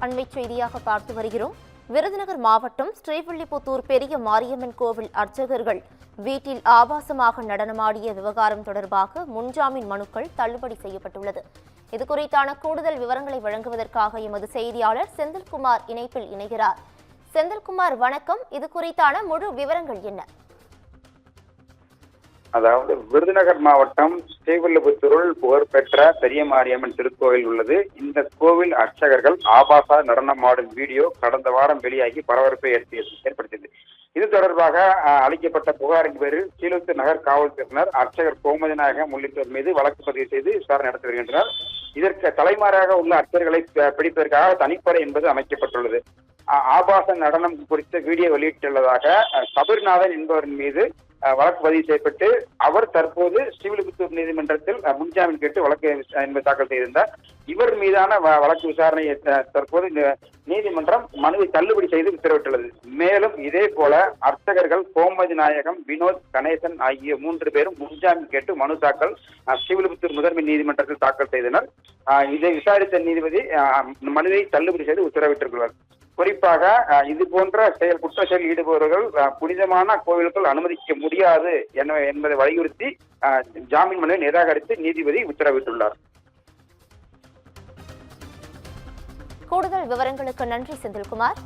அண்மைச் செய்தியாக பார்த்து வருகிறோம். விருதுநகர் மாவட்டம் ஸ்ரீவில்லிபுத்தூர் பெரிய மாரியம்மன் கோவில் அர்ச்சகர்கள் வீட்டில் ஆபாசமாக நடனமாடிய விவகாரம் தொடர்பாக முன்ஜாமீன் மனுக்கள் தள்ளுபடி செய்யப்பட்டுள்ளது. இதுகுறித்தான கூடுதல் விவரங்களை வழங்குவதற்காக எமது செய்தியாளர் செந்தில்குமார் இணைப்பில் இணைகிறார். செந்தில்குமார், வணக்கம். இது குறித்தான முழு விவரங்கள் என்ன? அதாவது விருதுநகர் மாவட்டம் ஸ்ரீவில்லிபுத்தூரில் புகழ்பெற்ற பெரிய மாரியம்மன் திருக்கோவில் உள்ளது. இந்த கோவில் அர்ச்சகர்கள் ஆபாச நடனமாடும் வீடியோ கடந்த வாரம் வெளியாகி பரபரப்பை ஏற்படுத்தியது. இது தொடர்பாக அளிக்கப்பட்ட புகாரின் பேரில் கீழூத்து நகர் காவல்துறையினர் அர்ச்சகர் கோமதி நாயகம் உள்ளிட்டோர் மீது வழக்கு பதிவு செய்து விசாரணை நடத்தி வருகின்றனர். இதற்கு தலைமாறாக உள்ள அர்ச்சகர்களை பிடிப்பதற்காக தனிப்படை என்பது அமைக்கப்பட்டுள்ளது. ஆபாச நடனம் குறித்த வீடியோ வெளியிட்டுள்ளதாக சபரிநாதன் என்பவரின் மீது வழக்கு பதிவு செய்யப்பட்டு அவர் தற்போது ஸ்ரீவில்லிபுத்தூர் நீதிமன்றத்தில் முன்ஜாமீன் கேட்டு வழக்கு என்பது தாக்கல் செய்திருந்தார். இவர் மீதான வழக்கு விசாரணையை தற்போது நீதிமன்றம் மனுவை தள்ளுபடி செய்து உத்தரவிட்டுள்ளது. மேலும் இதே போல அர்ச்சகர்கள் கோமதி நாயகம், வினோத், கணேசன் ஆகிய 3 பேரும் முன்ஜாமீன் கேட்டு மனு தாக்கல் ஸ்ரீவில்லிபுத்தூர் முதன்மை நீதிமன்றத்தில் தாக்கல் செய்தனர். இதை விசாரித்த நீதிபதி மனுவை தள்ளுபடி செய்து உத்தரவிட்டிருக்கிறார். குறிப்பாக இது போன்ற குற்ற செயல் ஈடுபவர்கள் புனிதமான கோவிலுக்குள் அனுமதிக்க முடியாது என்பதை வலியுறுத்தி ஜாமீன் மனுவை நிராகரித்து நீதிபதி உத்தரவிட்டுள்ளார். கூடுதல் விவரங்களுக்கு நன்றி செந்தில்குமார்.